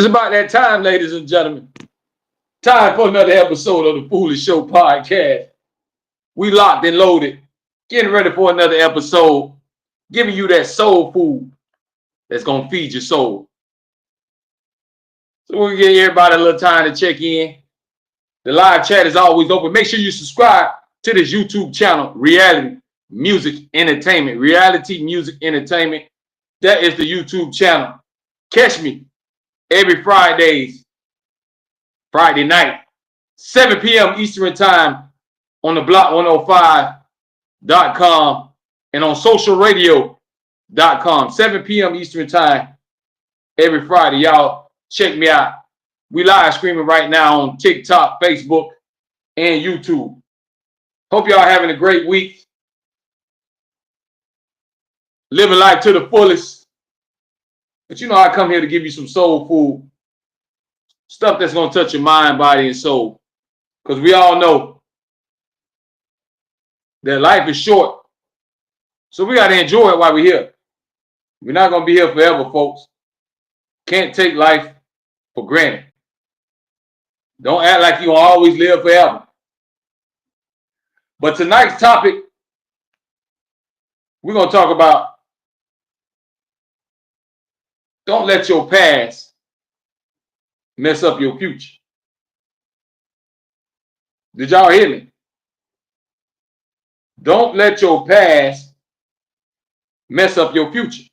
It's about that time, ladies and gentlemen. Time for another episode of the Foolish Show podcast. We locked and loaded, getting ready for another episode, giving you that soul food that's going to feed your soul. So we're going to give everybody a little time to check in. The live chat is always open. Make sure you subscribe to this YouTube channel, Reality Music Entertainment. Reality Music Entertainment. That is the YouTube channel. Catch me every Friday night, 7 p.m. Eastern Time on the block105.com and on socialradio.com. 7 p.m. Eastern Time every Friday. Y'all check me out. We live streaming right now on TikTok, Facebook, and YouTube. Hope y'all having a great week. Living life to the fullest. But you know I come here to give you some soul food. Stuff that's going to touch your mind, body, and soul. Because we all know that life is short. So we got to enjoy it while we're here. We're not going to be here forever, folks. Can't take life for granted. Don't act like you'll always live forever. But tonight's topic, we're going to talk about don't let your past mess up your future. Did y'all hear me? Don't let your past mess up your future.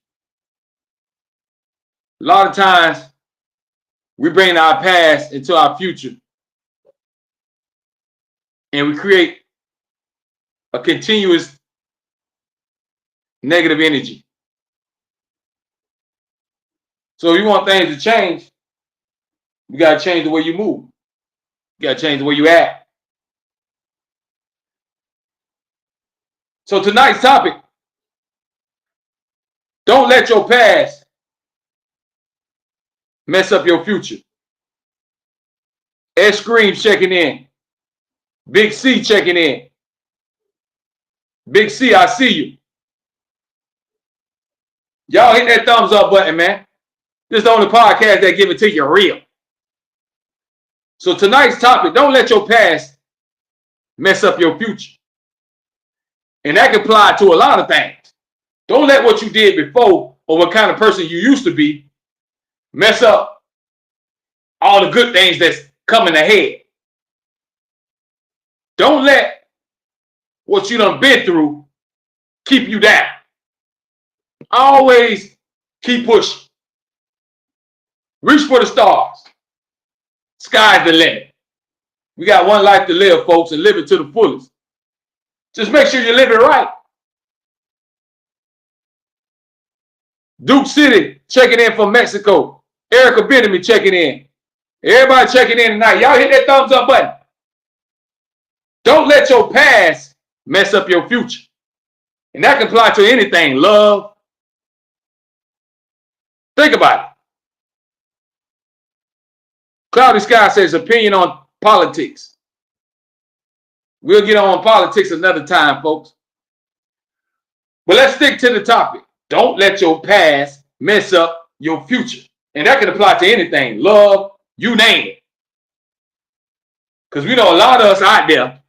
A lot of times, we bring our past into our future and we create a continuous negative energy. So if you want things to change, you got to change the way you move. You got to change the way you act. So tonight's topic, don't let your past mess up your future. Ed Screams checking in. Big C checking in. Big C, I see you. Y'all hit that thumbs up button, man. This is the only podcast that give it to you real. So tonight's topic, don't let your past mess up your future. And that can apply to a lot of things. Don't let what you did before or what kind of person you used to be mess up all the good things that's coming ahead. Don't let what you done been through keep you down. Always keep pushing. Reach for the stars. Sky's the limit. We got one life to live, folks, and live it to the fullest. Just make sure you live it right. Duke City checking in from Mexico. Erica Benjamin checking in. Everybody checking in tonight. Y'all hit that thumbs up button. Don't let your past mess up your future. And that can apply to anything. Love. Think about it. Cloudy Sky says opinion on politics. We'll get on politics another time, folks. But let's stick to the topic. Don't let your past mess up your future. And that can apply to anything. Love, you name it. Because we know a lot of us out there,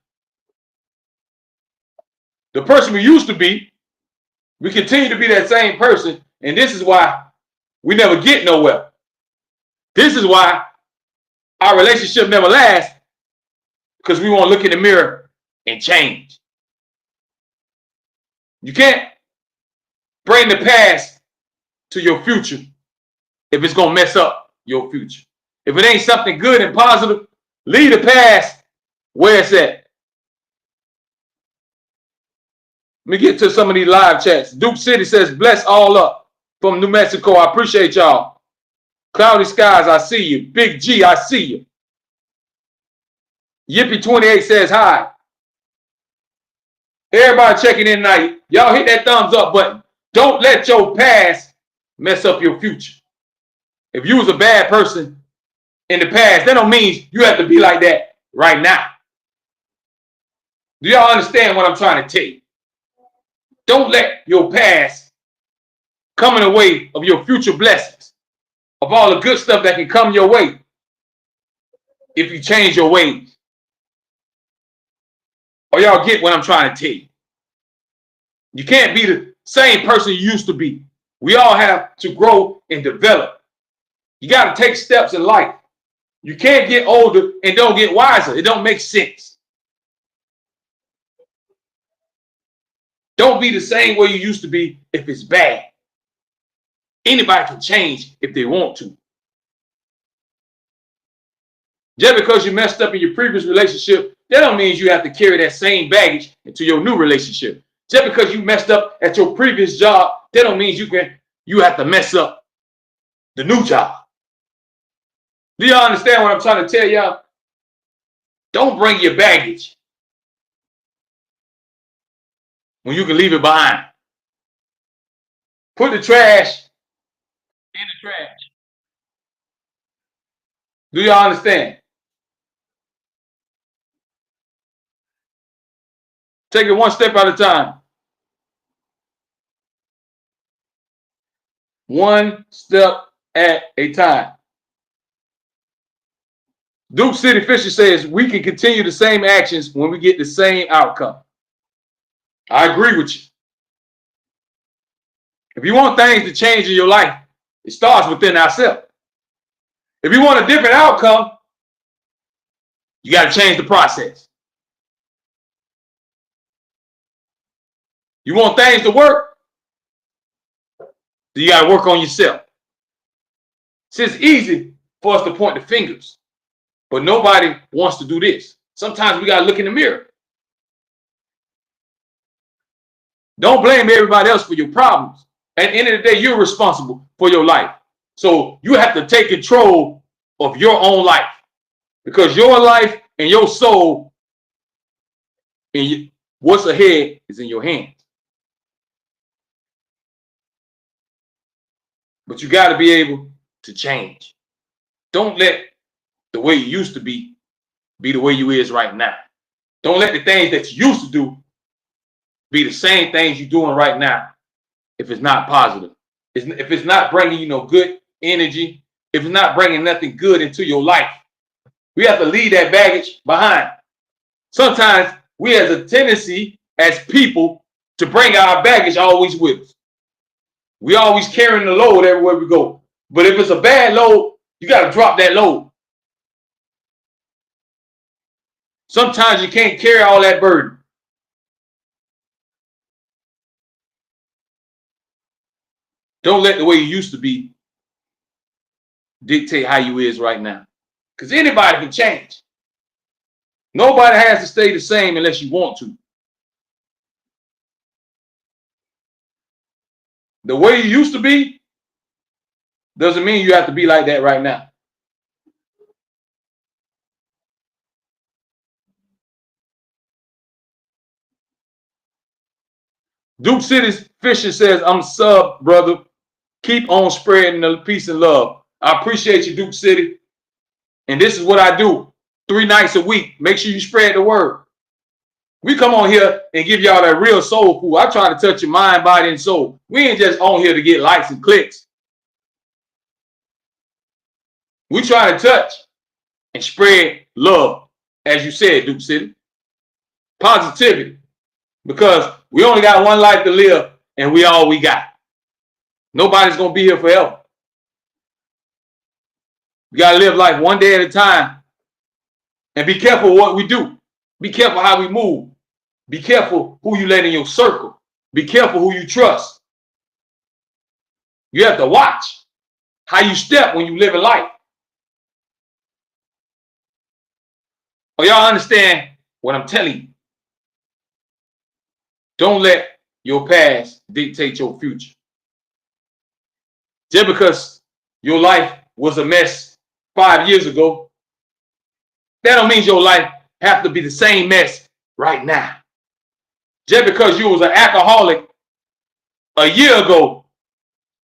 the person we used to be, we continue to be that same person. And this is why we never get nowhere. This is why our relationship never lasts, because we won't look in the mirror and change. You can't bring the past to your future if it's going to mess up your future. If it ain't something good and positive, leave the past where it's at. Let me get to some of these live chats. Duke City says, bless all up from New Mexico. I appreciate y'all. Cloudy Skies, I see you. Big G, I see you. Yippee28 says hi. Everybody checking in tonight. Y'all hit that thumbs up button. Don't let your past mess up your future. If you was a bad person in the past, that don't mean you have to be like that right now. Do y'all understand what I'm trying to tell you? Don't let your past come in the way of your future blessings. of all the good stuff that can come your way if you change your ways. Or y'all get what I'm trying to tell you? You can't be the same person you used to be. We all have to grow and develop. You got to take steps in life. You can't get older and don't get wiser. It don't make sense. Don't be the same way you used to be if it's bad. Anybody can change if they want to. Just because you messed up in your previous relationship, that don't mean you have to carry that same baggage into your new relationship. Just because you messed up at your previous job, that don't mean you have to mess up the new job. Do y'all understand what I'm trying to tell y'all? Don't bring your baggage when you can leave it behind. Put the trash in the trash. Do y'all understand? Take it one step at a time. One step at a time. Duke City Fisher says we can continue the same actions when we get the same outcome. I agree with you. If you want things to change in your life, it starts within ourselves. If you want a different outcome, you got to change the process. You want things to work, you got to work on yourself. See, it's easy for us to point the fingers, but nobody wants to do this. Sometimes we got to look in the mirror. Don't blame everybody else for your problems. At the end of the day, you're responsible for your life. So you have to take control of your own life, because your life and your soul and what's ahead is in your hands. But you got to be able to change. Don't let the way you used to be the way you is right now. Don't let the things that you used to do be the same things you're doing right now if it's not positive. If it's not bringing you no good energy, if it's not bringing nothing good into your life, we have to leave that baggage behind. Sometimes we have a tendency as people to bring our baggage always with us. We always carrying the load everywhere we go. But if it's a bad load, you got to drop that load. Sometimes you can't carry all that burden. Don't let the way you used to be dictate how you is right now. Because anybody can change. Nobody has to stay the same unless you want to. The way you used to be doesn't mean you have to be like that right now. Duke City Fisher says, I'm sub, brother. Keep on spreading the peace and love. I appreciate you, Duke City. And this is what I do 3 nights a week. Make sure you spread the word. We come on here and give y'all that real soul food. I try to touch your mind, body, and soul. We ain't just on here to get likes and clicks. We try to touch and spread love, as you said, Duke City. Positivity. Because we only got one life to live, and we all we got. Nobody's going to be here forever. We got to live life one day at a time. And be careful what we do. Be careful how we move. Be careful who you let in your circle. Be careful who you trust. You have to watch how you step when you live in life. Oh, y'all understand what I'm telling you? Don't let your past dictate your future. Just because your life was a mess 5 years ago, that don't mean your life have to be the same mess right now. Just because you was an alcoholic a year ago,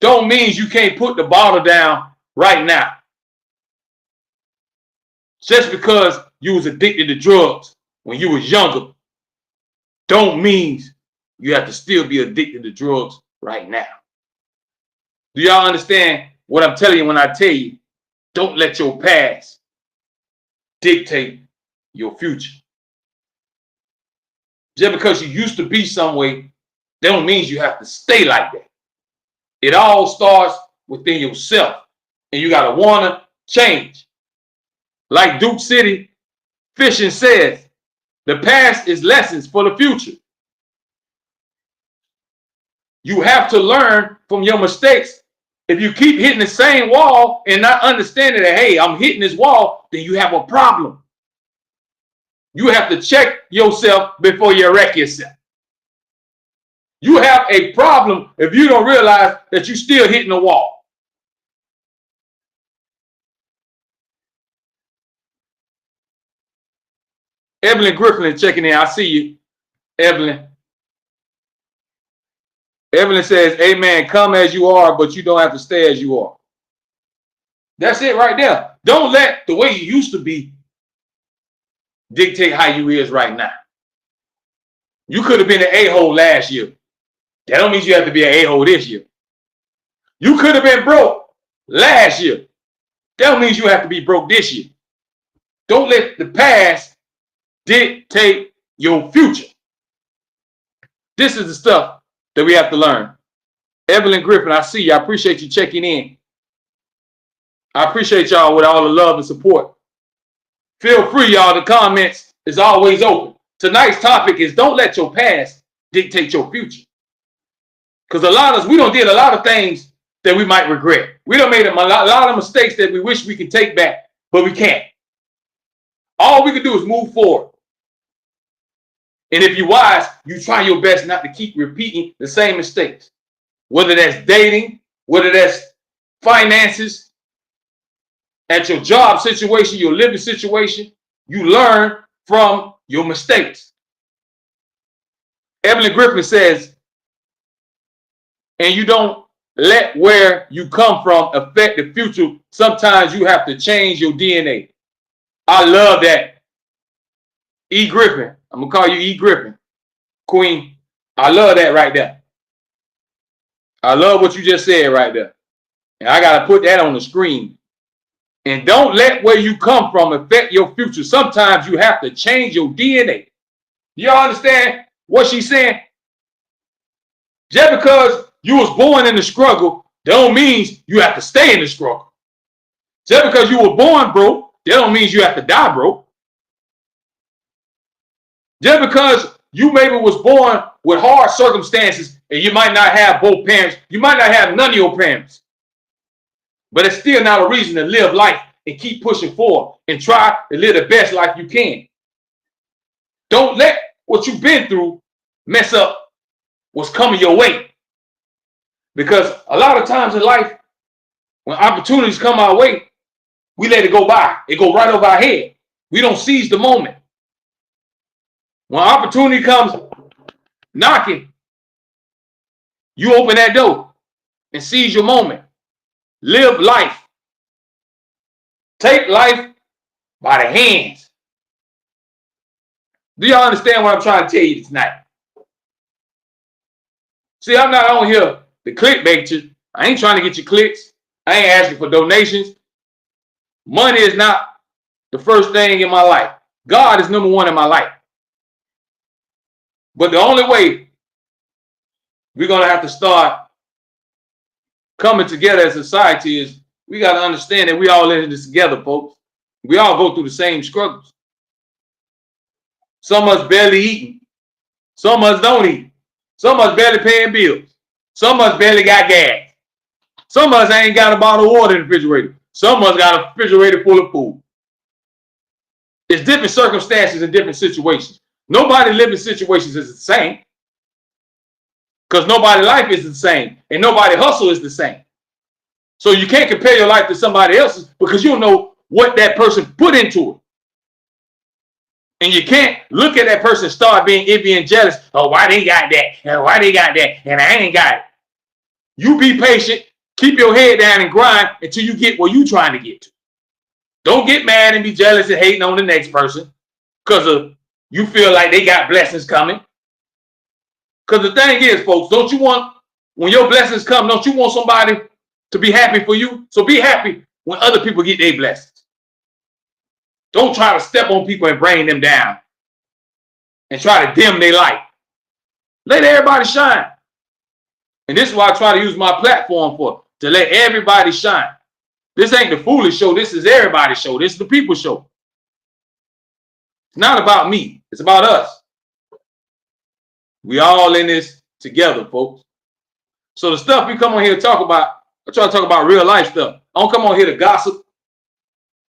don't mean you can't put the bottle down right now. Just because you was addicted to drugs when you was younger, don't mean you have to still be addicted to drugs right now. Do y'all understand what I'm telling you when I tell you, don't let your past dictate your future. Just because you used to be some way, that don't mean you have to stay like that. It all starts within yourself, and you got to want to change. Like Duke City Fishing says, the past is lessons for the future. You have to learn from your mistakes. If you keep hitting the same wall and not understanding that, hey, I'm hitting this wall, then you have a problem. You have to check yourself before you wreck yourself. You have a problem if you don't realize that you're still hitting the wall. Evelyn Griffin is checking in. I see you, Evelyn. Evelyn says, amen, come as you are, but you don't have to stay as you are. That's it right there. Don't let the way you used to be dictate how you is right now. You could have been an a-hole last year. That don't mean you have to be an a-hole this year. You could have been broke last year. That don't mean you have to be broke this year. Don't let the past dictate your future. This is the stuff that we have to learn. Evelyn Griffin, I see you. I appreciate you checking in. I appreciate y'all with all the love and support. Feel free, y'all. The comments is always open. Tonight's topic is don't let your past dictate your future. Because a lot of us, we don't did a lot of things that we might regret. We done made a lot of mistakes that we wish we could take back, but we can't. All we can do is move forward. And if you're wise, you try your best not to keep repeating the same mistakes. Whether that's dating, whether that's finances, at your job situation, your living situation, you learn from your mistakes. Evelyn Griffin says, and you don't let where you come from affect the future. Sometimes you have to change your DNA. I love that. E. Griffin. I'm going to call you E. Griffin. Queen. I love that right there. I love what you just said right there. And I got to put that on the screen. And don't let where you come from affect your future. Sometimes you have to change your DNA. Y'all understand what she's saying? Just because you was born in the struggle, that don't mean you have to stay in the struggle. Just because you were born broke, that don't mean you have to die broke. Just because you maybe was born with hard circumstances and you might not have both parents, you might not have none of your parents. But it's still not a reason to live life and keep pushing forward and try to live the best life you can. Don't let what you've been through mess up what's coming your way. Because a lot of times in life, when opportunities come our way, we let it go by. It go right over our head. We don't seize the moment. When opportunity comes knocking, you open that door and seize your moment. Live life. Take life by the hands. Do y'all understand what I'm trying to tell you tonight? See, I'm not on here to clickbait you. I ain't trying to get you clicks. I ain't asking for donations. Money is not the first thing in my life. God is number one in my life. But the only way we're going to have to start coming together as a society is we got to understand that we all in this together, folks. We all go through the same struggles. Some of us barely eating. Some of us don't eat. Some of us barely paying bills. Some of us barely got gas. Some of us ain't got a bottle of water in the refrigerator. Some of us got a refrigerator full of food. It's different circumstances and different situations. Nobody living situations is the same. Because nobody's life is the same. And nobody's hustle is the same. So you can't compare your life to somebody else's because you don't know what that person put into it. And you can't look at that person and start being envy and jealous. Oh, why they got that? And why they got that? And I ain't got it. You be patient. Keep your head down and grind until you get where you trying to get to. Don't get mad and be jealous and hating on the next person because you feel like they got blessings coming. Because the thing is, folks, don't you want, when your blessings come, don't you want somebody to be happy for you. So be happy when other people get their blessings. Don't try to step on people and bring them down and try to dim their light. Let everybody shine. And this is what I try to use my platform for, to let everybody shine. This ain't the foolish show. This is everybody's show. This is the people's show. It's not about me. It's about us. We all in this together, folks. So the stuff we come on here to talk about, I try to talk about real life stuff. I don't come on here to gossip.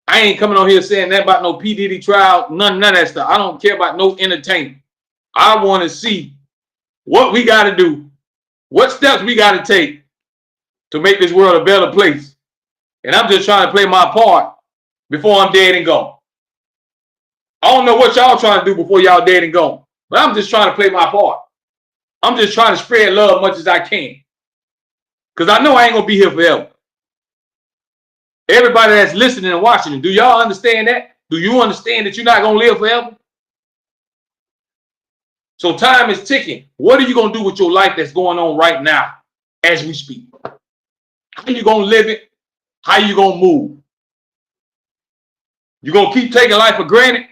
I ain't coming on here saying that about no P. Diddy trial, none of that stuff. I don't care about no entertainment. I want to see what we got to do, what steps we got to take to make this world a better place. And I'm just trying to play my part before I'm dead and gone. I don't know what y'all trying to do before y'all dead and gone, but I'm just trying to play my part. I'm just trying to spread love as much as I can. Because I know I ain't going to be here forever. Everybody that's listening and watching, do y'all understand that? Do you understand that you're not going to live forever? So time is ticking. What are you going to do with your life that's going on right now as we speak? How are you going to live it? How are you going to move? You going to keep taking life for granted?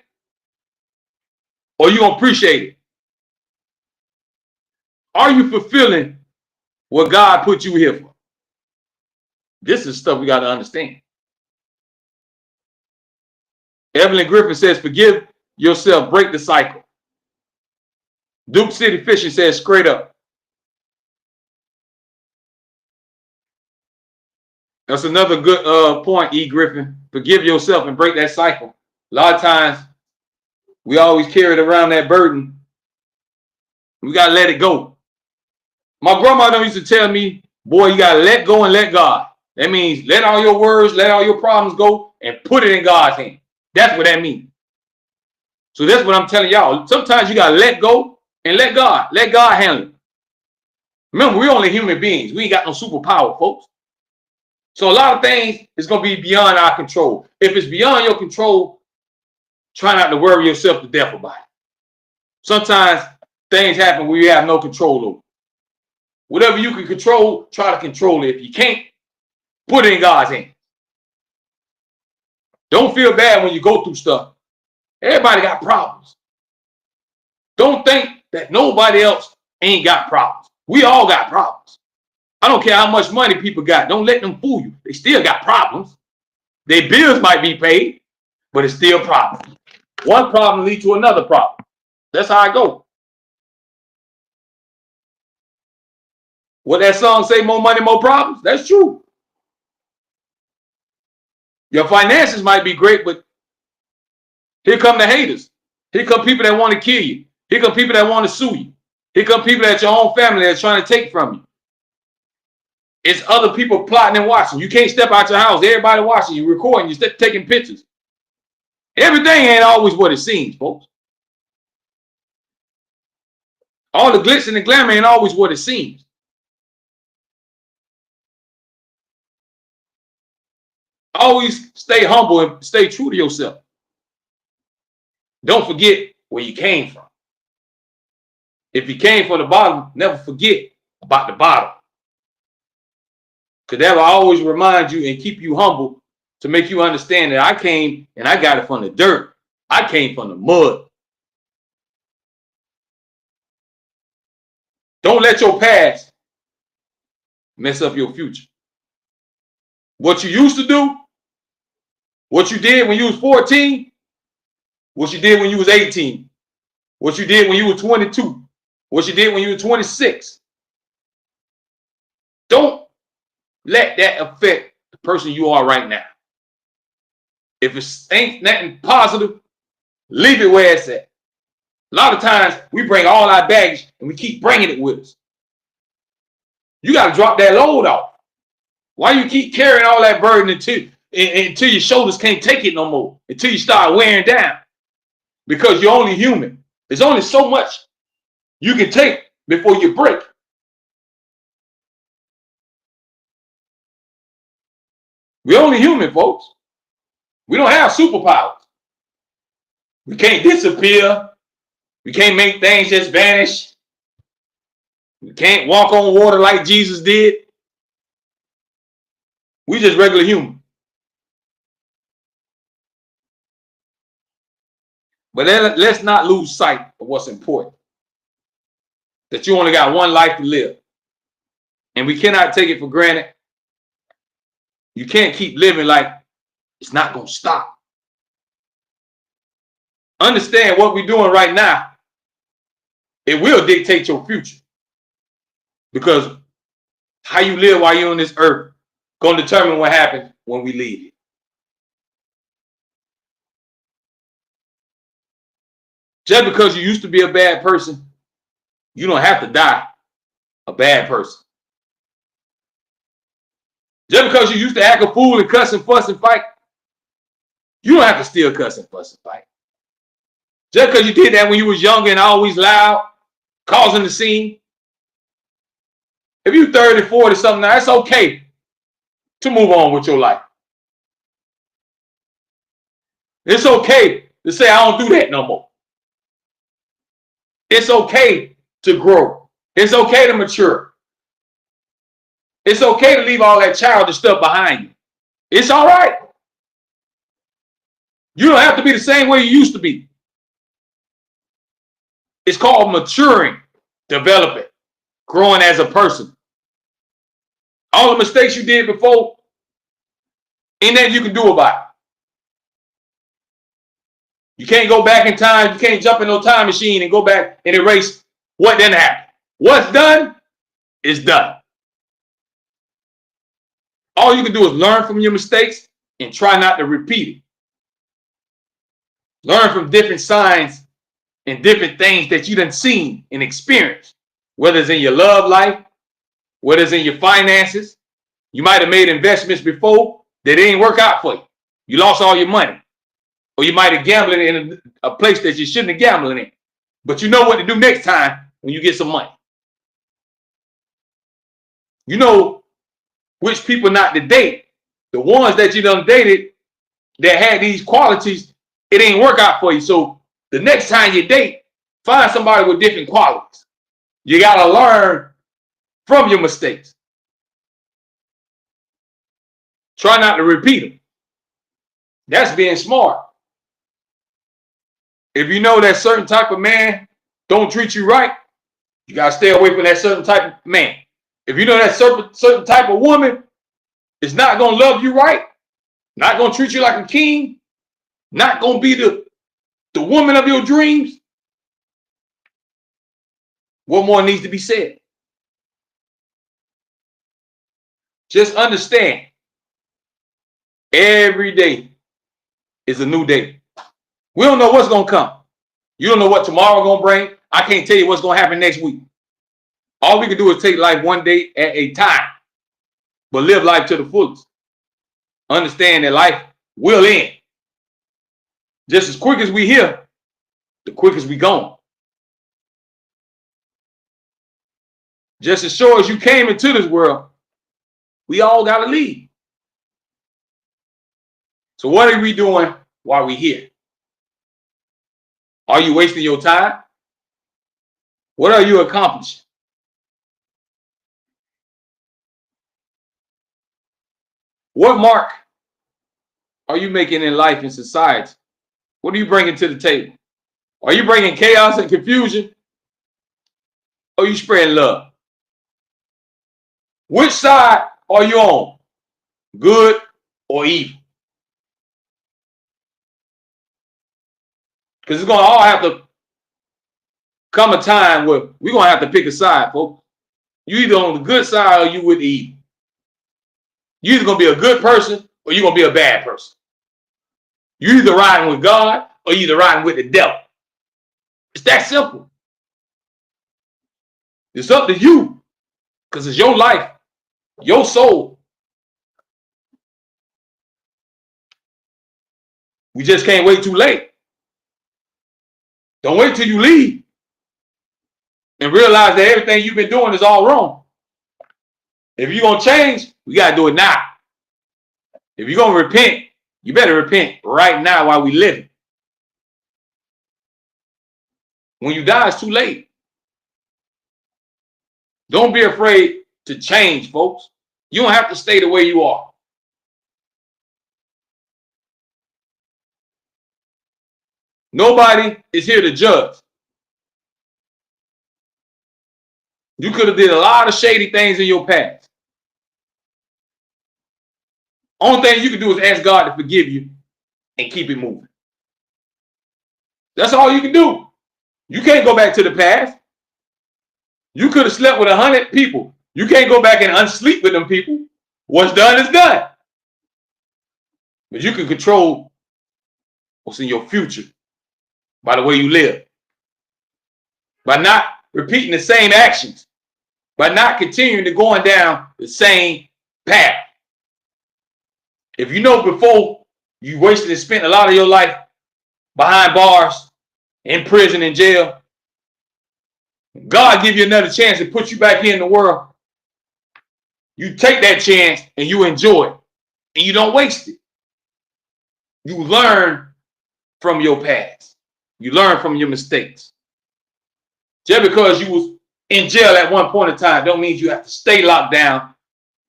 Or you going to appreciate it? Are you fulfilling what God put you here for? This is stuff we got to understand. Evelyn Griffin says, forgive yourself, break the cycle. Duke City Fishing says, straight up. That's another good point, E. Griffin. Forgive yourself and break that cycle. A lot of times, we always carry around that burden. We got to let it go. My grandmother used to tell me, boy, you got to let go and let God. That means let all your worries, let all your problems go and put it in God's hand. That's what that means. So that's what I'm telling y'all. Sometimes you got to let go and let God. Let God handle it. Remember, we're only human beings. We ain't got no superpower, folks. So a lot of things is going to be beyond our control. If it's beyond your control, try not to worry yourself to death about it. Sometimes things happen where you have no control over. Whatever you can control, try to control it. If you can't, put it in God's hands. Don't feel bad when you go through stuff. Everybody got problems. Don't think that nobody else ain't got problems. We all got problems. I don't care how much money people got. Don't let them fool you. They still got problems. Their bills might be paid, but it's still problems. One problem leads to another problem. That's how I go. What that song say, more money, more problems? That's true. Your finances might be great, but here come the haters. Here come people that want to kill you. Here come people that want to sue you. Here come people at your own family that's trying to take from you. It's other people plotting and watching. You can't step out your house. Everybody watching you, recording you, taking pictures. Everything ain't always what it seems, folks. All the glitz and the glamour ain't always what it seems. Always stay humble and stay true to yourself. Don't forget where you came from. If you came from the bottom, never forget about the bottom. Because that will always remind you and keep you humble to make you understand that I came and I got it from the dirt. I came from the mud. Don't let your past mess up your future. What you used to do, what you did when you was 14, what you did when you was 18, what you did when you were 22, what you did when you were 26. Don't let that affect the person you are right now. If it ain't nothing positive, leave it where it's at. A lot of times we bring all our baggage and we keep bringing it with us. You got to drop that load off. Why you keep carrying all that burden until your shoulders can't take it no more, until you start wearing down? Because you're only human. There's only so much you can take before you break. We're only human, folks. We don't have superpowers. We can't disappear. We can't make things just vanish. We can't walk on water like Jesus did. We just regular human. But then let's not lose sight of what's important. That you only got one life to live. And we cannot take it for granted. You can't keep living like it's not going to stop. Understand what we're doing right now. It will dictate your future. Because how you live while you're on this earth going to determine what happens when we leave it. Just because you used to be a bad person, you don't have to die a bad person. Just because you used to act a fool and cuss and fuss and fight, you don't have to still cuss and fuss and fight. Just because you did that when you was young and always loud, causing the scene. If you're 30, 40, something now, it's okay to move on with your life. It's okay to say, I don't do that no more. It's okay to grow. It's okay to mature. It's okay to leave all that childish stuff behind you. It's all right. You don't have to be the same way you used to be. It's called maturing, developing, growing as a person. All the mistakes you did before, ain't nothing you can do about it. You can't go back in time. You can't jump in no time machine and go back and erase what didn't happen. What's done is done. All you can do is learn from your mistakes and try not to repeat it. Learn from different signs and different things that you done seen and experienced, whether it's in your love life, whether it's in your finances. You might have made investments before that didn't work out for you. You lost all your money. Or you might have gambled in a place that you shouldn't have gambled in. But you know what to do next time when you get some money. You know which people not to date. The ones that you done dated that had these qualities, it ain't work out for you. So the next time you date, find somebody with different qualities. You got to learn from your mistakes. Try not to repeat them. That's being smart. If you know that certain type of man don't treat you right, you got to stay away from that certain type of man. If you know that certain type of woman is not going to love you right, not going to treat you like a king, not going to be the woman of your dreams, what more needs to be said? Just understand, every day is a new day. We don't know what's going to come. You don't know what tomorrow going to bring. I can't tell you what's going to happen next week. All we can do is take life one day at a time, but live life to the fullest. Understand that life will end. Just as quick as we here, the quickest we gone. Just as sure as you came into this world, we all got to leave. So what are we doing while we here? Are you wasting your time? What are you accomplishing? What mark are you making in life and society? What are you bringing to the table? Are you bringing chaos and confusion? Or are you spreading love? Which side are you on? Good or evil? Because it's going to all have to come a time where we're going to have to pick a side, folks. You either on the good side or you with the evil. You're either going to be a good person or you're going to be a bad person. You're either riding with God or you're either riding with the devil. It's that simple. It's up to you because it's your life, your soul. We just can't wait too late. Don't wait till you leave and realize that everything you've been doing is all wrong. If you're going to change, we got to do it now. If you're going to repent, you better repent right now while we live. When you die, it's too late. Don't be afraid to change, folks. You don't have to stay the way you are. Nobody is here to judge. You could have did a lot of shady things in your past. Only thing you can do is ask God to forgive you and keep it moving. That's all you can do. You can't go back to the past. You could have slept with 100 people. You can't go back and unsleep with them people. What's done is done. But you can control what's in your future by the way you live. By not repeating the same actions. By not continuing to going down the same path. If you know before you wasted and spent a lot of your life behind bars, in prison, in jail, God give you another chance to put you back in the world. You take that chance and you enjoy it. And you don't waste it. You learn from your past. You learn from your mistakes. Just because you was in jail at one point in time don't mean you have to stay locked down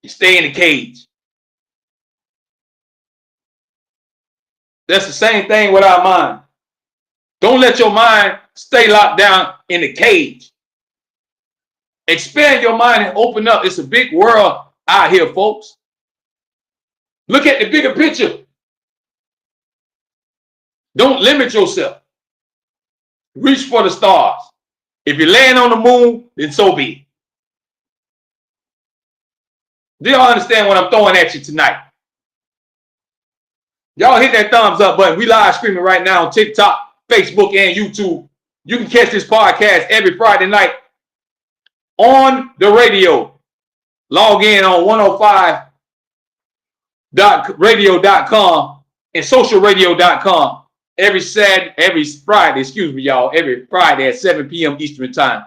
and stay in a cage. That's the same thing with our mind. Don't let your mind stay locked down in a cage. Expand your mind and open up. It's a big world out here, folks. Look at the bigger picture. Don't limit yourself. Reach for the stars. If you're laying on the moon, then so be it. Do y'all understand what I'm throwing at you tonight? Y'all hit that thumbs up button. We live streaming right now on TikTok, Facebook, and YouTube. You can catch this podcast every Friday night on the radio. Log in on 105.radio.com and socialradio.com every Friday at 7 p.m. Eastern time.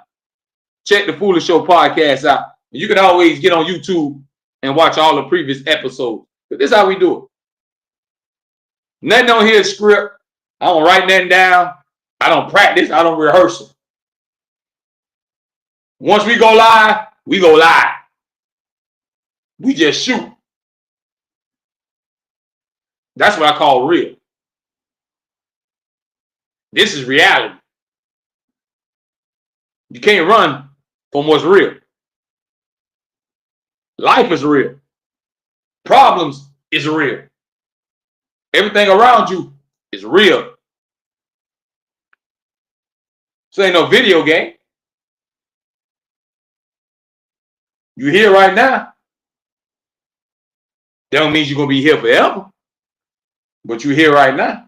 Check the Foolish Show podcast out. You can always get on YouTube and watch all the previous episodes. But this is how we do it. Nothing on here is script. I don't write nothing down. I don't practice. I don't rehearse it. Once we go live, we go live. We just shoot. That's what I call real. This is reality. You can't run from what's real. Life is real. Problems is real. Everything around you is real. This ain't no video game. You're here right now. That don't mean you're going to be here forever. But you're here right now.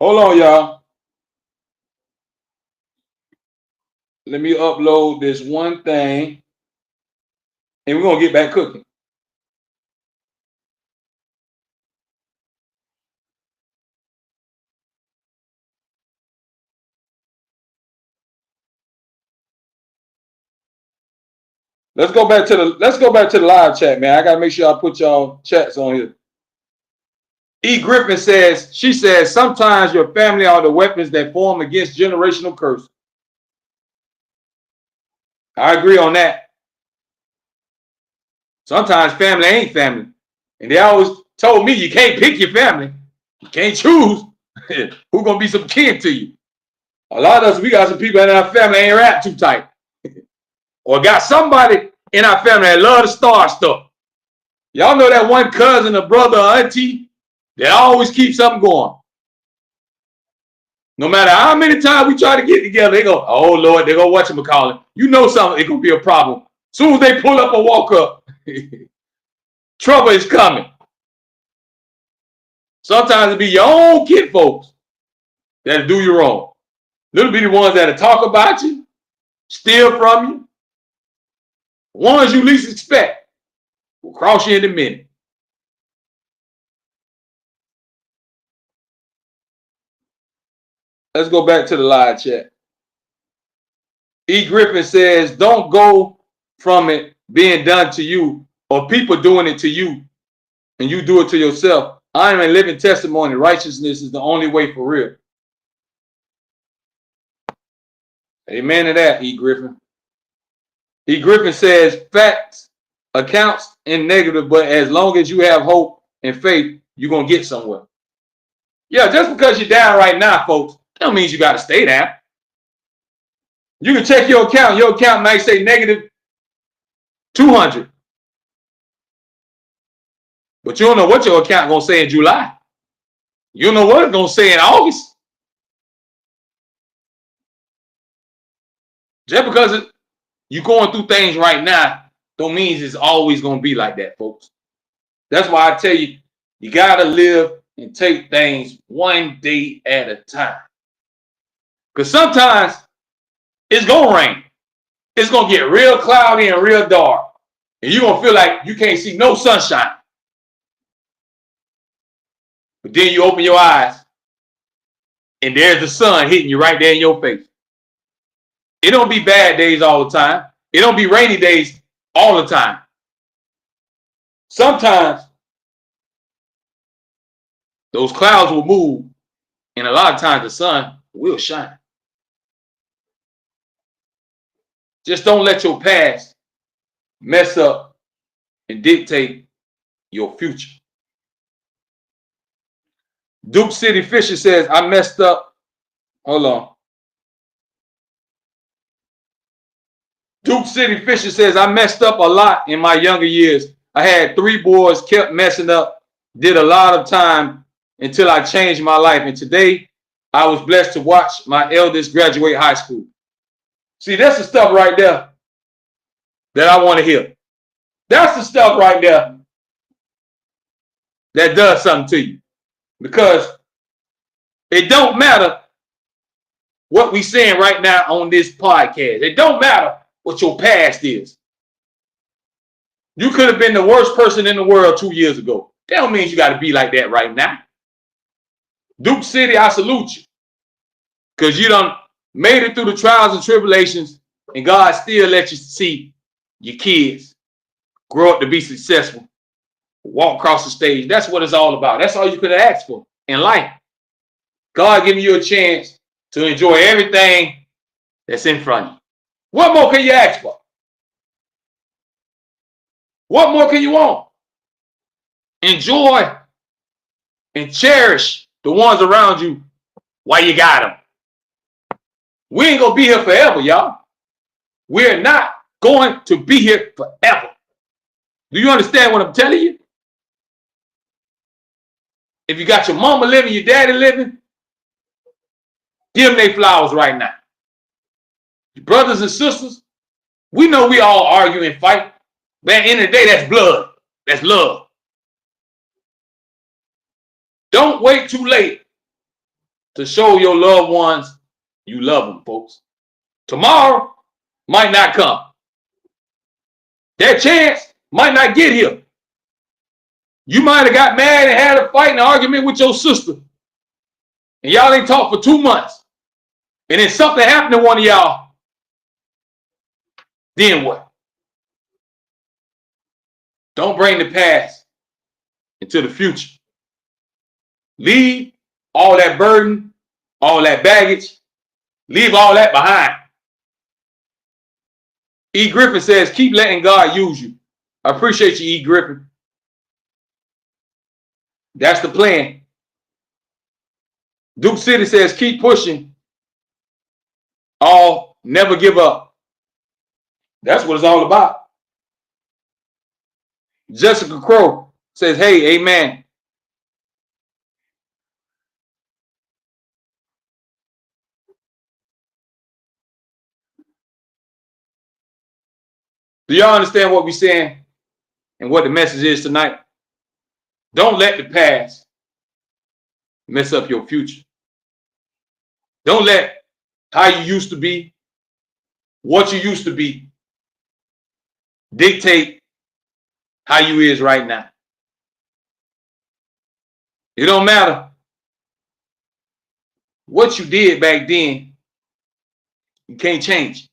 Hold on, y'all. Let me upload this one thing. And we're going to get back cooking. Let's go back to the live chat, man. I gotta make sure I put y'all chats on here. E. Griffin she says, sometimes your family are the weapons that form against generational curse. I agree on that. Sometimes family ain't family. And they always told me you can't pick your family. You can't choose who's gonna be some kin to you. A lot of us, we got some people in our family ain't wrapped too tight. Or got somebody in our family that love to start stuff. Y'all know that one cousin, a brother, or auntie that always keeps something going. No matter how many times we try to get together, they go, oh Lord, they go whatchamacallit. You know something, it could be a problem. As soon as they pull up or walk up, trouble is coming. Sometimes it be your own kid folks that'll do you wrong. Little bitty ones that'll talk about you, steal from you. Ones you least expect will cross you in a minute. Let's go back to the live chat. E. Griffin says, don't go from it being done to you or people doing it to you and you do it to yourself. I am a living testimony. Righteousness is the only way for real. Amen to that, E. Griffin. E. Griffin says facts accounts in negative, but as long as you have hope and faith, you're going to get somewhere. Yeah, just because you're down right now, folks, that don't mean you got to stay down. You can check your account. Your account might say negative 200. But you don't know what your account going to say in July. You don't know what it's going to say in August. Just because you're going through things right now don't mean it's always going to be like that, folks. That's why I tell you, you got to live and take things one day at a time. Because sometimes it's going to rain. It's going to get real cloudy and real dark. And you're going to feel like you can't see no sunshine. But then you open your eyes and there's the sun hitting you right there in your face. It don't be bad days all the time. It don't be rainy days all the time. Sometimes those clouds will move and a lot of times the sun will shine. Just don't let your past mess up and dictate your future. Duke City Fisher says, I messed up. Hold on. Duke City Fisher says, I messed up a lot in my younger years. I had 3 boys, kept messing up, did a lot of time until I changed my life. And today, I was blessed to watch my eldest graduate high school. See, that's the stuff right there that I want to hear. That's the stuff right there that does something to you. Because it don't matter what we saying right now on this podcast. It don't matter what your past is. You could have been the worst person in the world 2 years ago. That don't mean you got to be like that right now. Duke City, I salute you. Because you done made it through the trials and tribulations, and God still let you see your kids grow up to be successful, walk across the stage. That's what it's all about. That's all you could have asked for in life. God giving you a chance to enjoy everything that's in front of you. What more can you ask for? What more can you want? Enjoy and cherish the ones around you while you got them. We ain't going to be here forever, y'all. We're not going to be here forever. Do you understand what I'm telling you? If you got your mama living, your daddy living, give them their flowers right now. Your brothers and sisters, we know we all argue and fight, but at the end of the day, that's blood. That's love. Don't wait too late to show your loved ones you love them, folks. Tomorrow might not come. That chance might not get here. You might have got mad and had a fight and an argument with your sister. And y'all ain't talked for 2 months. And then something happened to one of y'all. Then what? Don't bring the past into the future. Leave all that burden, all that baggage. Leave all that behind. E. Griffin says, keep letting God use you. I appreciate you, E. Griffin. That's the plan. Duke City says, keep pushing. All, never give up. That's what it's all about. Jessica Crow says, hey, amen. Do y'all understand what we're saying and what the message is tonight? Don't let the past mess up your future. Don't let how you used to be, what you used to be, dictate how you is right now. It don't matter what you did back then. You can't change.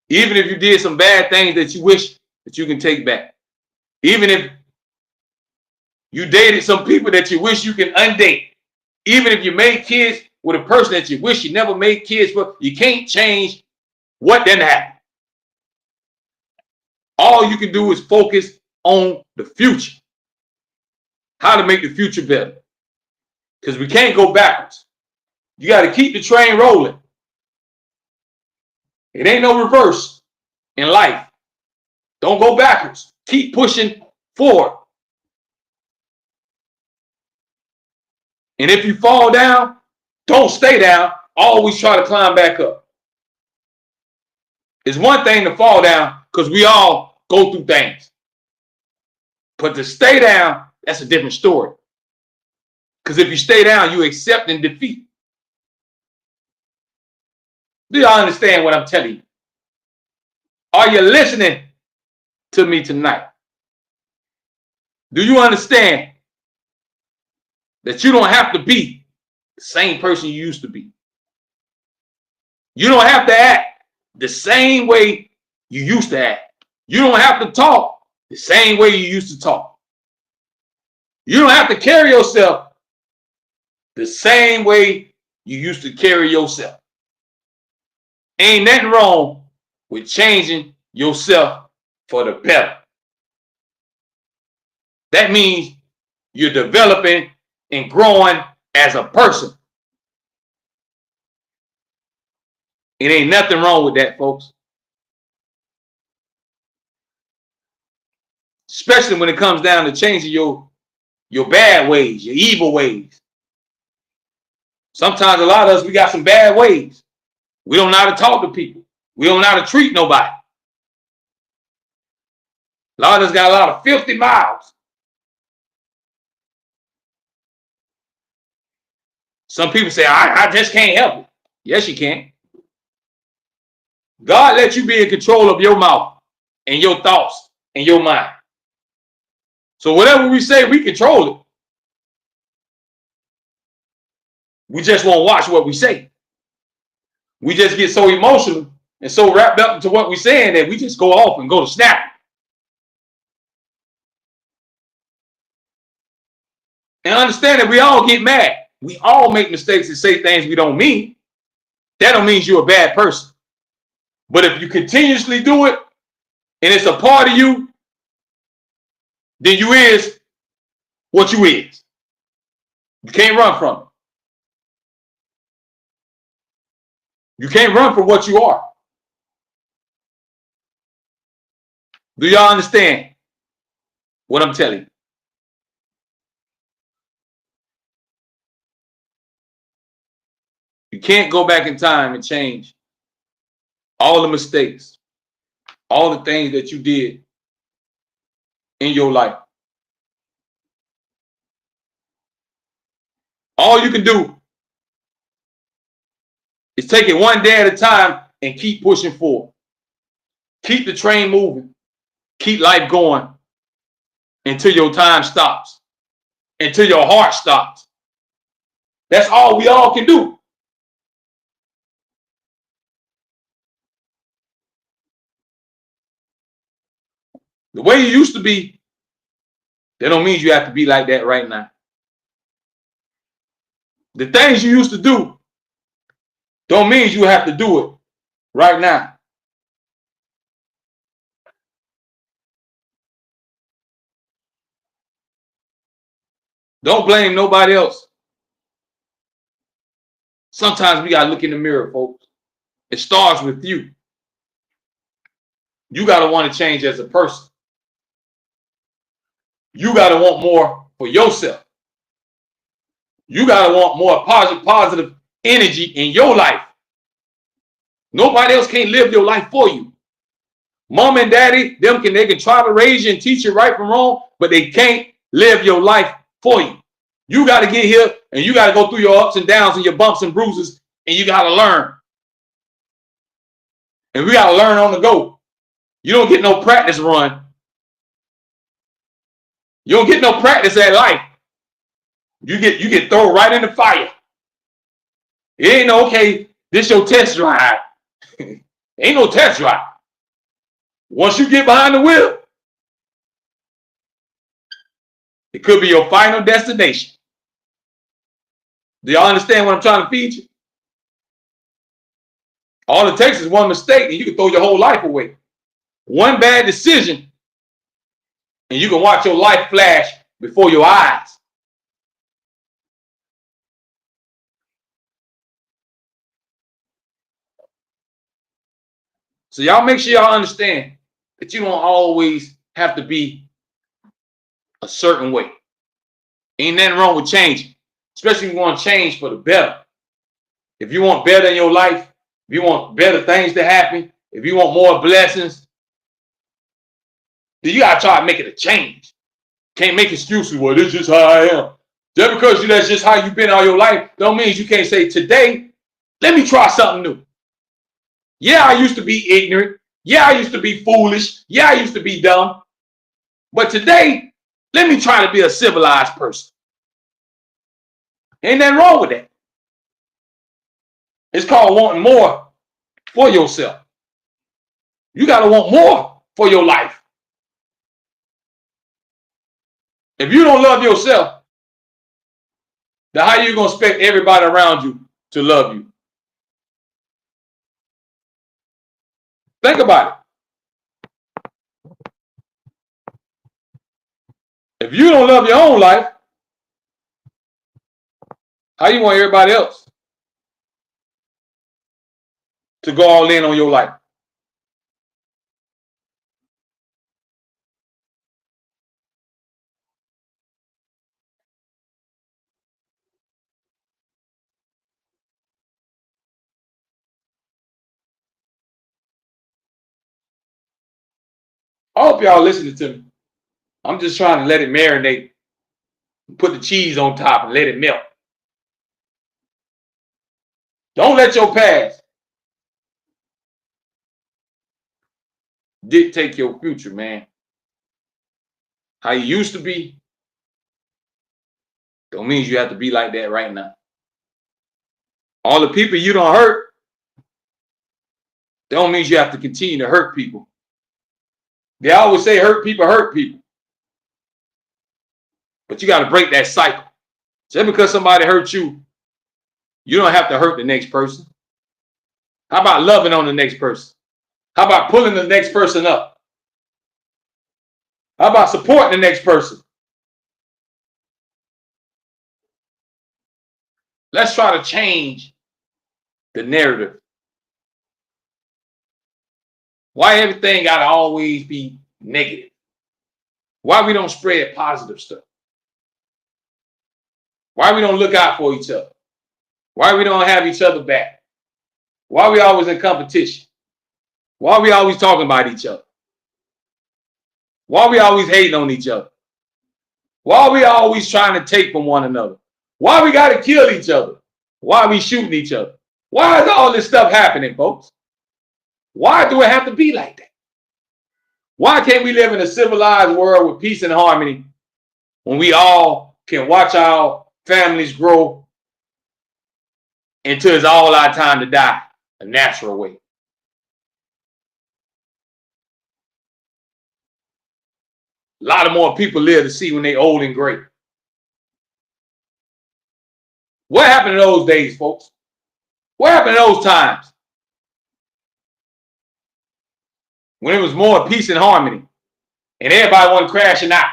Even if you did some bad things that you wish that you can take back. Even if you dated some people that you wish you can undate. Even if you made kids with a person that you wish you never made kids for, you can't change what didn't happen. All you can do is focus on the future. How to make the future better. Because we can't go backwards. You got to keep the train rolling. It ain't no reverse in life. Don't go backwards. Keep pushing forward. And if you fall down, don't stay down. Always try to climb back up. It's one thing to fall down because we all go through things. But to stay down, that's a different story. Because if you stay down, you accepting defeat. Do y'all understand what I'm telling you? Are you listening to me tonight? Do you understand that you don't have to be the same person you used to be? You don't have to act the same way you used to act. You don't have to talk the same way you used to talk. You don't have to carry yourself the same way you used to carry yourself. Ain't nothing wrong with changing yourself for the better. That means you're developing and growing as a person. It ain't nothing wrong with that, folks. Especially when it comes down to changing your bad ways, your evil ways. Sometimes a lot of us, we got some bad ways. We don't know how to talk to people. We don't know how to treat nobody. A lot of us got a lot of filthy mouths. Some people say, I just can't help it. Yes, you can. God let you be in control of your mouth and your thoughts and your mind. So whatever we say, we control it. We just won't watch what we say. We just get so emotional and so wrapped up into what we're saying that we just go off and go to snap. And understand that we all get mad. We all make mistakes and say things we don't mean. That don't mean you're a bad person. But if you continuously do it and it's a part of you, then you is what you is. You can't run from it. You can't run from what you are. Do y'all understand what I'm telling you? You can't go back in time and change all the mistakes, all the things that you did in your life. All you can do is take it one day at a time and keep pushing forward. Keep the train moving. Keep life going until your time stops, until your heart stops. That's all we all can do. The way you used to be, that don't mean you have to be like that right now. The things you used to do don't mean you have to do it right now. Don't blame nobody else. Sometimes we got to look in the mirror, folks. It starts with you. You got to want to change as a person. You got to want more for yourself. You got to want more positive energy in your life. Nobody else can't live your life for you. Mom and daddy, they can try to raise you and teach you right from wrong, but they can't live your life for you. You got to get here and you got to go through your ups and downs and your bumps and bruises, and you got to learn. And we got to learn on the go. You don't get no practice run. You don't get no practice at life. You get thrown right in the fire. It ain't no, okay, this your test drive. Ain't no test drive. Once you get behind the wheel, it could be your final destination. Do y'all understand what I'm trying to feed you? All it takes is one mistake and you can throw your whole life away. One bad decision and you can watch your life flash before your eyes. So y'all make sure y'all understand that you don't always have to be a certain way. Ain't nothing wrong with changing, especially if you want to change for the better. If you want better in your life, if you want better things to happen, if you want more blessings, then you gotta try to make it a change. Can't make excuses. Well, this is just how I am. Just because that's just how you've been all your life, don't mean you can't say today, let me try something new. Yeah, I used to be ignorant. Yeah, I used to be foolish. Yeah, I used to be dumb. But today, let me try to be a civilized person. Ain't nothing wrong with that. It's called wanting more for yourself. You got to want more for your life. If you don't love yourself, then how are you going to expect everybody around you to love you? Think about it. If you don't love your own life, how you want everybody else to go all in on your life? I hope y'all listening to me. I'm just trying to let it marinate. Put the cheese on top and let it melt. Don't let your past dictate your future, man. How you used to be don't mean you have to be like that right now. All the people you don't hurt don't mean you have to continue to hurt people. They always say hurt people hurt people. But you got to break that cycle. Just because somebody hurt you, you don't have to hurt the next person. How about loving on the next person? How about pulling the next person up? How about supporting the next person? Let's try to change the narrative. Why everything got to always be negative? Why we don't spread positive stuff? Why we don't look out for each other? Why we don't have each other back? Why we always in competition? Why we always talking about each other? Why we always hating on each other? Why we always trying to take from one another? Why we got to kill each other? Why we shooting each other? Why is all this stuff happening, folks? Why do it have to be like that? Why can't we live in a civilized world with peace and harmony when we all can watch our families grow until it's all our time to die a natural way? A lot of more people live to see when they old and gray. What happened in those days, folks? What happened in those times? When it was more peace and harmony and everybody wasn't crashing out.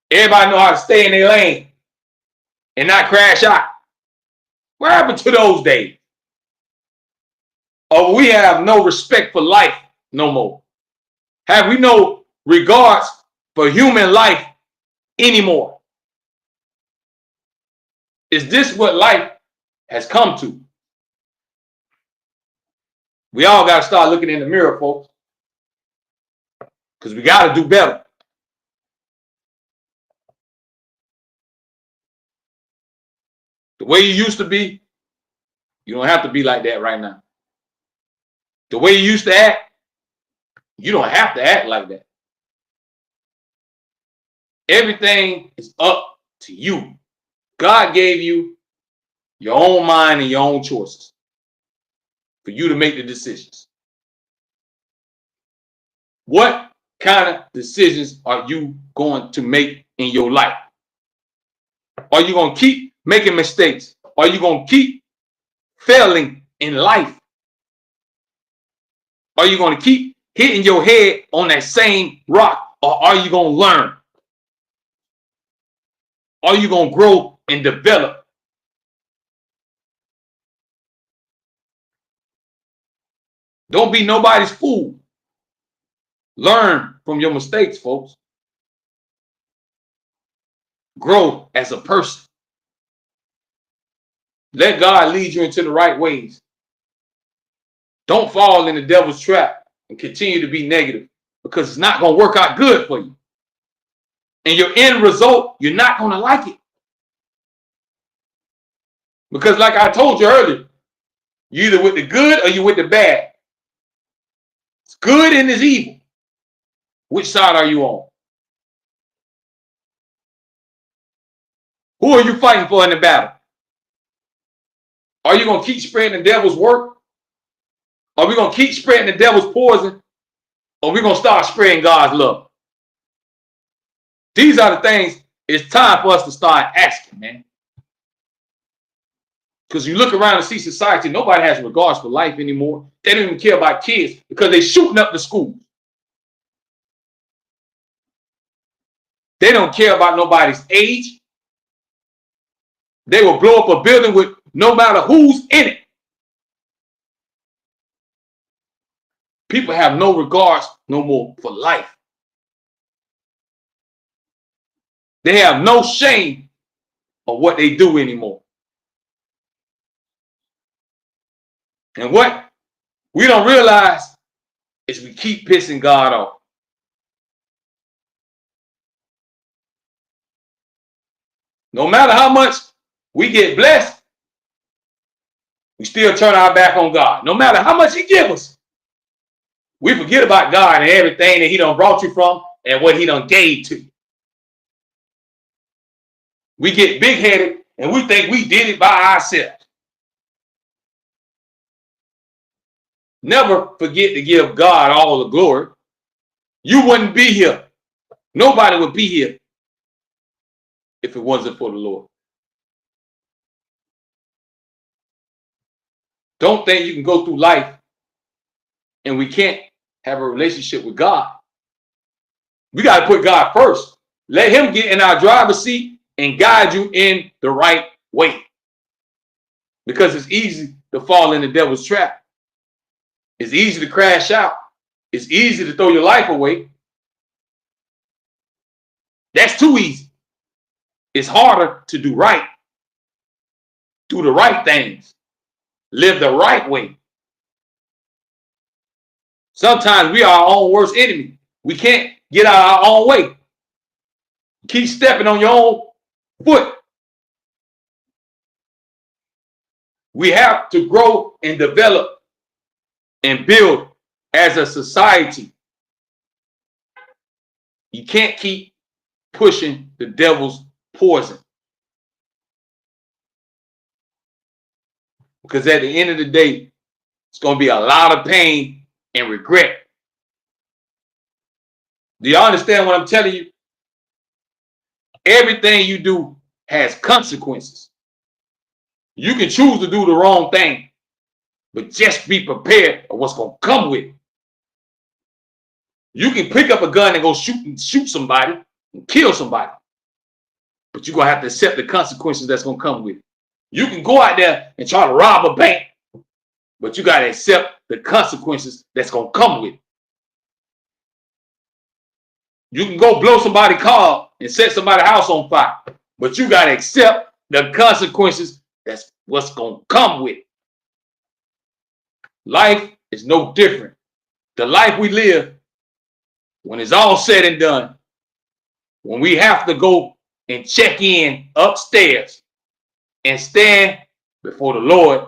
Everybody know how to stay in their lane and not crash out. What happened to those days? Or we have no respect for life no more? Have we no regards for human life anymore? Is this what life has come to? We all got to start looking in the mirror, folks, because we got to do better. The way you used to be, you don't have to be like that right now. The way you used to act, you don't have to act like that. Everything is up to you. God gave you your own mind and your own choices for you to make the decisions. What kind of decisions are you going to make in your life? Are you going to keep making mistakes? Are you going to keep failing in life? Are you going to keep hitting your head on that same rock? Or are you going to learn? Are you going to grow and develop? Don't be nobody's fool. Learn from your mistakes, folks. Grow as a person. Let God lead you into the right ways. Don't fall in the devil's trap and continue to be negative, because it's not going to work out good for you. And your end result, you're not going to like it. Because like I told you earlier, you're either with the good or you're with the bad. It's good and it's evil. Which side are you on? Who are you fighting for in the battle? Are you going to keep spreading the devil's work? Are we going to keep spreading the devil's poison? Or are we going to start spreading God's love? These are the things it's time for us to start asking, man. Because you look around and see society, nobody has regards for life anymore. They don't even care about kids because they're shooting up the schools. They don't care about nobody's age. They will blow up a building with no matter who's in it. People have no regards no more for life. They have no shame of what they do anymore. And what we don't realize is we keep pissing God off. No matter how much we get blessed, we still turn our back on God. No matter how much he gives us, we forget about God and everything that he done brought you from and what he done gave to you. We get big-headed and we think we did it by ourselves. Never forget to give God all the glory. You wouldn't be here. Nobody would be here if it wasn't for the Lord. Don't think you can go through life and we can't have a relationship with God. We got to put God first. Let him get in our driver's seat and guide you in the right way. Because it's easy to fall in the devil's trap. It's easy to crash out. It's easy to throw your life away. That's too easy. It's harder to do right. Do the right things. Live the right way. Sometimes we are our own worst enemy. We can't get out our own way. Keep stepping on your own foot. We have to grow and develop and build as a society. You can't keep pushing the devil's poison. Because at the end of the day, it's going to be a lot of pain and regret. Do y'all understand what I'm telling you? Everything you do has consequences. You can choose to do the wrong thing, but just be prepared for what's going to come with it. You can pick up a gun and go shoot somebody and kill somebody, but you're going to have to accept the consequences that's going to come with it. You can go out there and try to rob a bank, but you got to accept the consequences that's going to come with it. You can go blow somebody's car and set somebody's house on fire, but you got to accept the consequences that's what's going to come with it. Life is no different. The life we live, when it's all said and done, when we have to go and check in upstairs and stand before the Lord,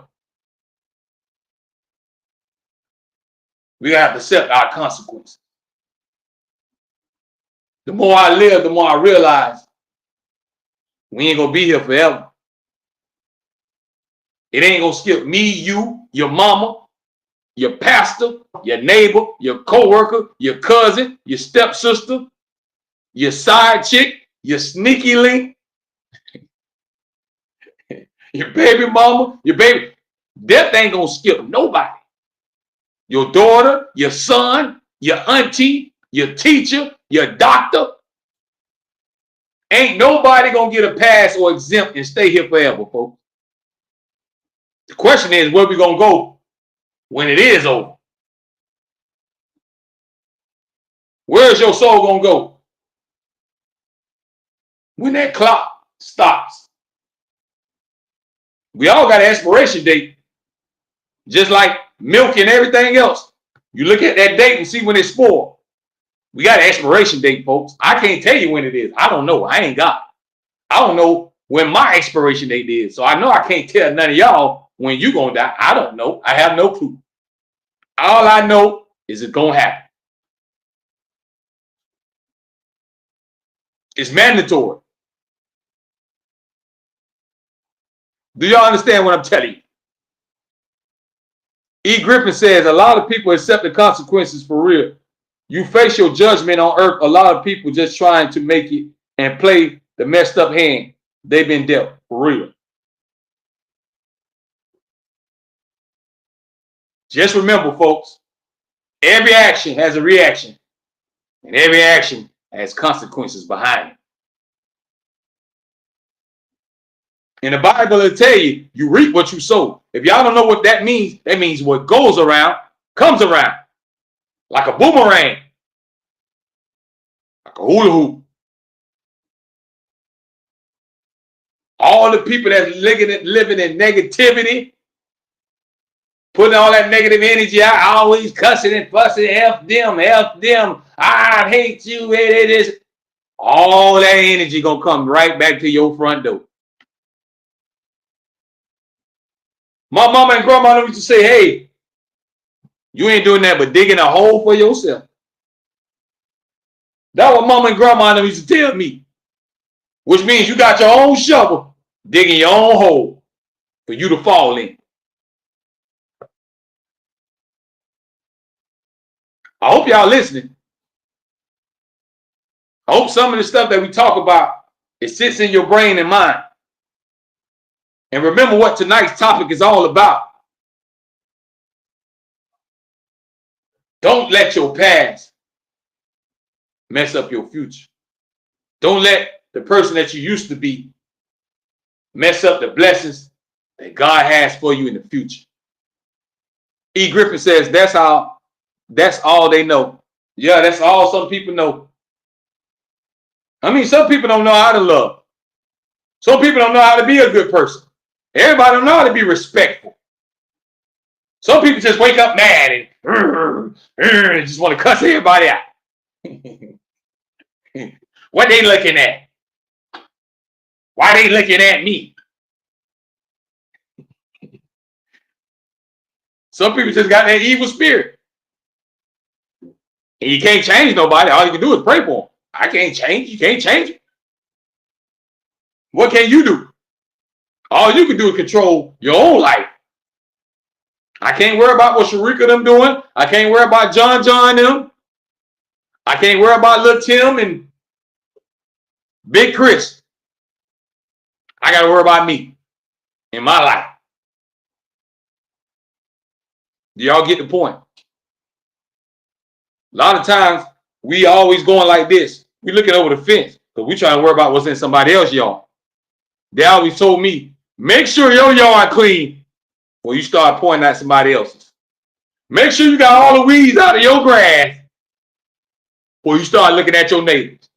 we have to accept our consequences. The more I live, the more I realize we ain't gonna be here forever. It ain't gonna skip me, you, your mama, your pastor, your neighbor, your coworker, your cousin, your stepsister, your side chick, your sneaky link. Your baby mama, your baby. Death ain't gonna skip nobody. Your daughter, your son, your auntie, your teacher, your doctor. Ain't nobody gonna get a pass or exempt and stay here forever, folks. The question is, where we gonna go when it is over? Where's your soul gonna go when that clock stops? We all got an expiration date, just like milk and everything else. You look at that date and see when it's spoiled. We got an expiration date, folks. I can't tell you when it is. I don't know. I ain't got it. I don't know when my expiration date is. So I know I can't tell none of y'all when you gonna die. I don't know. I have no clue. All I know is it's gonna happen. It's mandatory. Do y'all understand what I'm telling you? E. Griffin says a lot of people accept the consequences for real. You face your judgment on earth. A lot of people just trying to make it and play the messed up hand they've been dealt for real. Just remember, folks, every action has a reaction, and every action has consequences behind it. In the Bible, it'll tell you, you reap what you sow. If y'all don't know what that means what goes around, comes around. Like a boomerang. Like a hula hoop. All the people that's living in negativity, putting all that negative energy out, always cussing and fussing, F them, I hate you, it is. All that energy gonna come right back to your front door. My mama and grandma used to say, hey, you ain't doing that but digging a hole for yourself. That's what mama and grandma used to tell me. Which means you got your own shovel, digging your own hole for you to fall in. I hope y'all listening. I hope some of the stuff that we talk about, it sits in your brain and mind. And remember what tonight's topic is all about. Don't let your past mess up your future. Don't let the person that you used to be mess up the blessings that God has for you in the future. E. Griffin says that's all they know. Yeah, that's all some people know. I mean, some people don't know how to love. Some people don't know how to be a good person. Everybody don't know how to be respectful. Some people just wake up mad and just want to cuss everybody out. What they looking at? Why they looking at me? Some people just got that evil spirit. And you can't change nobody. All you can do is pray for them. I can't change. You can't change it. What can you do? All you can do is control your own life. I can't worry about what Sharika them doing. I can't worry about John them. I can't worry about Lil Tim and Big Chris. I got to worry about me in my life. Do y'all get the point? A lot of times, we always going like this. We looking over the fence because we trying to worry about what's in somebody else's yard. They always told me, make sure your yard clean before you start pointing at somebody else's. Make sure you got all the weeds out of your grass before you start looking at your neighbors.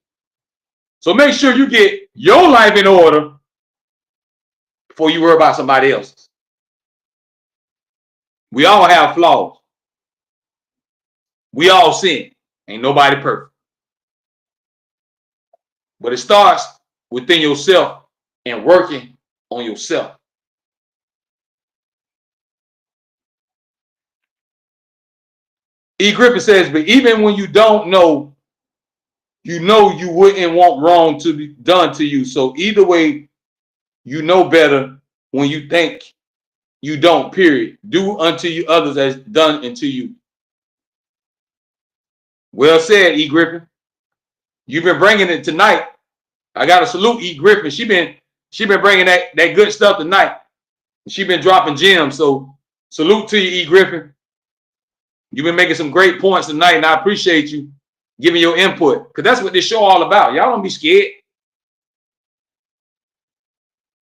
So make sure you get your life in order before you worry about somebody else's. We all have flaws. We all sin. Ain't nobody perfect. But it starts within yourself and working on yourself. E. Griffin says, but even when you don't know, you know you wouldn't want wrong to be done to you. So either way, you know better when you think you don't, period. Do unto you others as done unto you. Well said, E. Griffin. You've been bringing it tonight. I got to salute E. Griffin. She been bringing that good stuff tonight. She been dropping gems. So salute to you, E. Griffin. You've been making some great points tonight, and I appreciate you giving your input, because that's what this show all about. Y'all don't be scared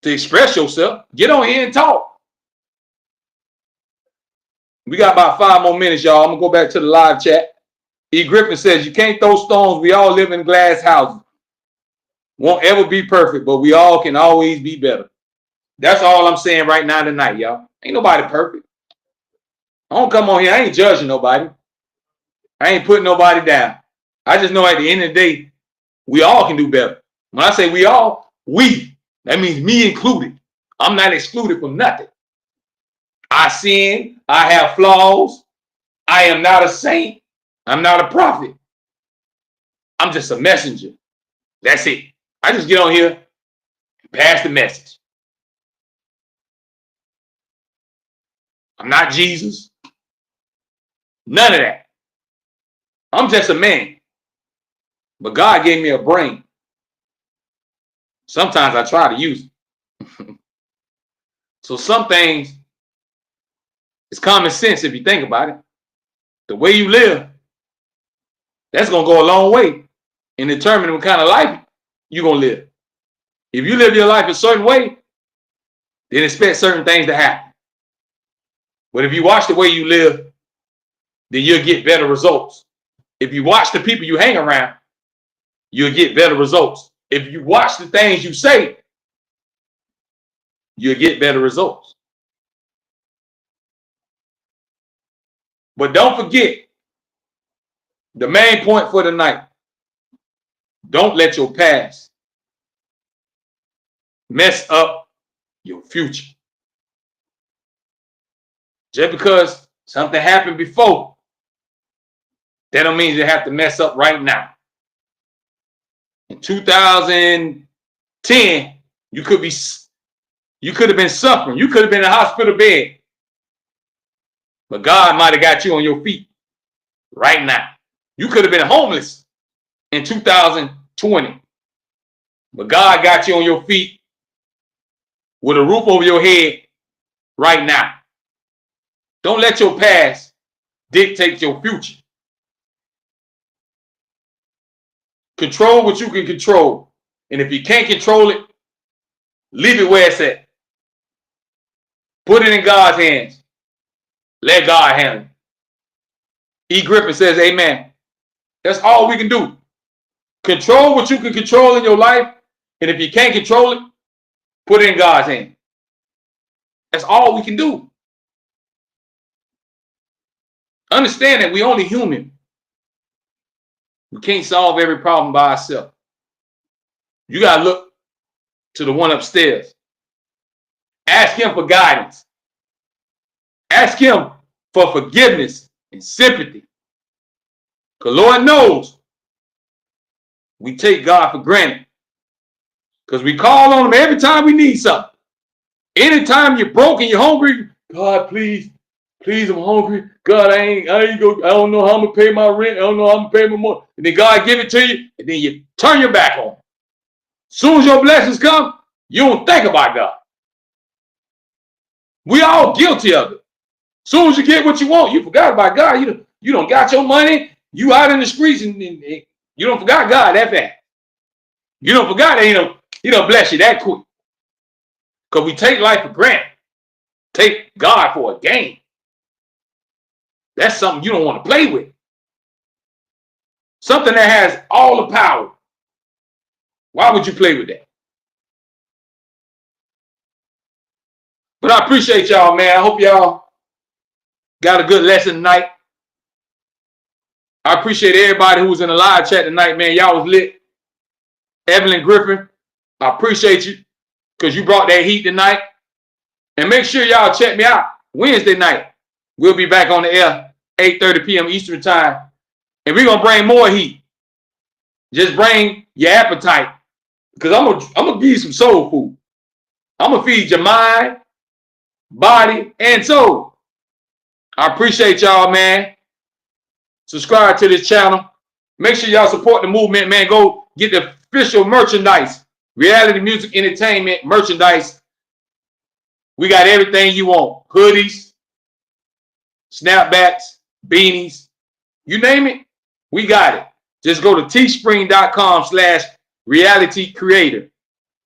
to express yourself. Get on here and talk. We got about 5 more minutes, y'all. I'm going to go back to the live chat. E. Griffin says, you can't throw stones. We all live in glass houses. Won't ever be perfect, but we all can always be better. That's all I'm saying right now tonight, y'all. Ain't nobody perfect. I don't come on here. I ain't judging nobody. I ain't putting nobody down. I just know at the end of the day, we all can do better. When I say we all, that means me included. I'm not excluded from nothing. I sin. I have flaws. I am not a saint. I'm not a prophet. I'm just a messenger. That's it. I just get on here and pass the message. I'm not Jesus. None of that. I'm just a man. But God gave me a brain. Sometimes I try to use it. So some things, it's common sense if you think about it. The way you live, that's going to go a long way in determining what kind of life you're going to live. If you live your life a certain way, then expect certain things to happen. But if you watch the way you live, then you'll get better results. If you watch the people you hang around, you'll get better results. If you watch the things you say, you'll get better results. But don't forget the main point for tonight. Don't let your past mess up your future. Just because something happened before, that don't mean you have to mess up right now. In 2010, you could have been suffering. You could have been in a hospital bed. But God might have got you on your feet right now. You could have been homeless in 2020. But God got you on your feet with a roof over your head right now. Don't let your past dictate your future. Control what you can control. And if you can't control it, leave it where it's at. Put it in God's hands. Let God handle it. E. Griffin says, amen. That's all we can do. Control what you can control in your life. And if you can't control it, put it in God's hands. That's all we can do. Understand that we're only human. We can't solve every problem by ourselves. You got to look to the one upstairs. Ask him for guidance. Ask him for forgiveness and sympathy. Because Lord knows we take God for granted. Because we call on him every time we need something. Anytime you're broke and you're hungry, God, please, I'm hungry. God, I don't know how I'm going to pay my rent. I don't know how I'm going to pay my money. And then God give it to you, and then you turn your back on him. As soon as your blessings come, you don't think about God. We all guilty of it. As soon as you get what you want, you forgot about God. You don't got your money. You out in the streets, and you don't forgot God that fast. You don't forgot that he don't bless you that quick. Because we take life for granted. Take God for a game. That's something you don't want to play with. Something that has all the power. Why would you play with that? But I appreciate y'all, man. I hope y'all got a good lesson tonight. I appreciate everybody who was in the live chat tonight, man. Y'all was lit. Evelyn Griffin, I appreciate you because you brought that heat tonight. And make sure y'all check me out Wednesday night. We'll be back on the air, 8:30 p.m. Eastern time. And we're going to bring more heat. Just bring your appetite. Because I'm gonna give you some soul food. I'm going to feed your mind, body, and soul. I appreciate y'all, man. Subscribe to this channel. Make sure y'all support the movement, man. Go get the official merchandise. Reality Music Entertainment merchandise. We got everything you want. Hoodies, snapbacks, beanies, you name it, we got it. Just go to teespring.com/reality creator.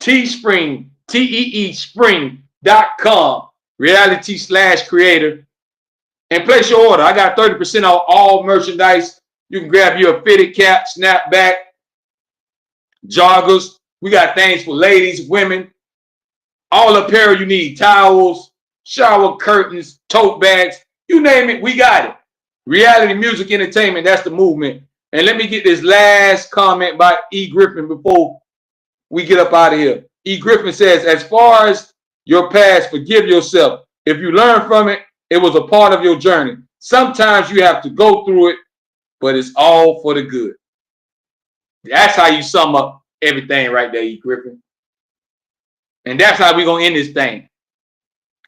Teespring, T-E-E spring.com, reality/creator. And place your order. I got 30% off all merchandise. You can grab you a fitted cap, snapback, joggers. We got things for ladies, women, all apparel you need, towels, shower curtains, tote bags, you name it, we got it. Reality Music Entertainment, that's the movement. And let me get this last comment by E. Griffin before we get up out of here. E. Griffin says, as far as your past, forgive yourself. If you learn from it, it was a part of your journey. Sometimes you have to go through it, but it's all for the good. That's how you sum up everything right there, E. Griffin. And that's how we're going to end this thing.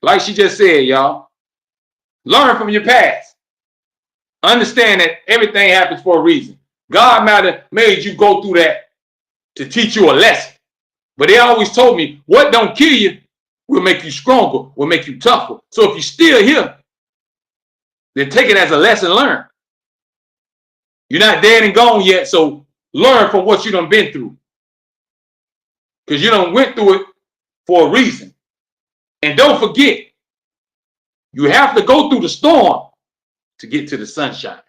Like she just said, y'all, learn from your past. Understand that everything happens for a reason. God made you go through that to teach you a lesson. But they always told me, what don't kill you will make you stronger, will make you tougher. So if you're still here, then take it as a lesson learned. You're not dead and gone yet, so learn from what you done been through. Because you done went through it for a reason. And don't forget, you have to go through the storm to get to the sunshine.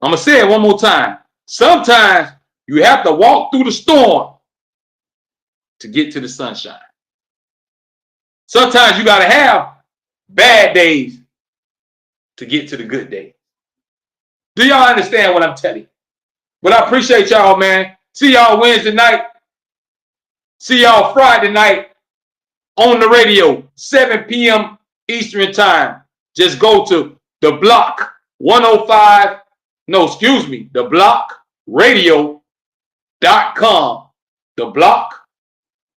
I'm going to say it one more time. Sometimes you have to walk through the storm to get to the sunshine. Sometimes you got to have bad days to get to the good days. Do y'all understand what I'm telling you? But I appreciate y'all, man. See y'all Wednesday night. See y'all Friday night on the radio, 7 p.m. Eastern time. Just go to the block 105, no, excuse me, the blockradio.com. The block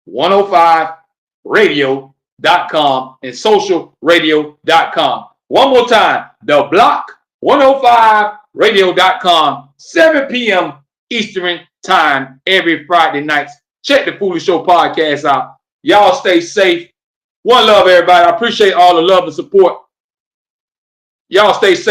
105radio.com and socialradio.com. One more time, the block 105radio.com, 7 p.m. Eastern time every Friday night. Check the Foolish Show podcast out. Y'all stay safe. One love, everybody. I appreciate all the love and support. Y'all stay safe.